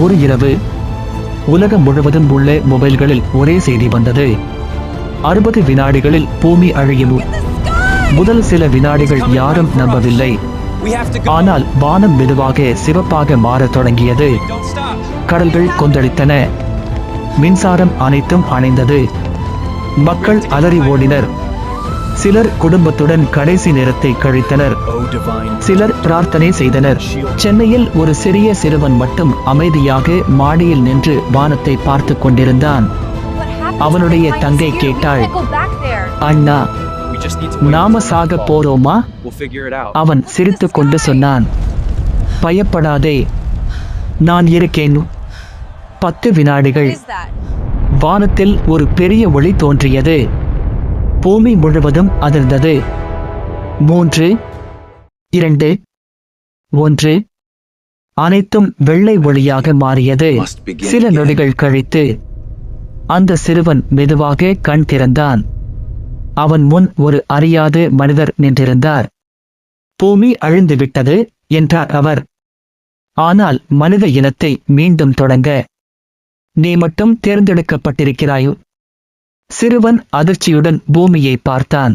ஒரு இரவு உலகம் முழுவதும் உள்ள மொபைல்களில் ஒரே செய்தி வந்தது. 60 வினாடிகளில் பூமி அழியும். முதல் சில வினாடிகள் யாரும் நம்பவில்லை. ஆனால் வானம் மெதுவாக சிவப்பாக மாறத் தொடங்கியது. கடல்கள் கொந்தளித்தன. மின்சாரம் அனைத்தும் அணைந்தது. மக்கள் அலறி ஓடினர். சிலர் குடும்பத்துடன் கடைசி நேரத்தை கழித்தனர். சிலர் பிரார்த்தனை செய்தனர். சென்னையில் ஒரு சிறிய சிறுவன் மட்டும் அமைதியாக மாடியில் நின்று வானத்தை பார்த்து கொண்டிருந்தான். அவனுடைய தங்கை கேட்டாள், அண்ணா, நாம சாக போறோமா? அவன் சிரித்துக் கொண்டு சொன்னான், பயப்படாதே, நான் இருக்கேன். 10 வினாடிகள். வானத்தில் ஒரு பெரிய ஒளி தோன்றியது. பூமி முழுவதும் அதிர்ந்தது. 3, 2, 1. அனைத்தும் வெள்ளை ஒளியாக மாறியது. சில நொடிகள் கழித்து அந்த சிறுவன் மெதுவாக கண் திறந்தான். அவன் முன் ஒரு அறியாத மனிதர் நின்றிருந்தார். பூமி அழிந்து விட்டது என்றார் அவர். ஆனால் மனித இனத்தை மீண்டும் தொடங்க நீ மட்டும் தேர்ந்தெடுக்கப்பட்டிருக்கிறாய். சிறுவன் அதிர்ச்சியுடன் பூமியை பார்த்தான்.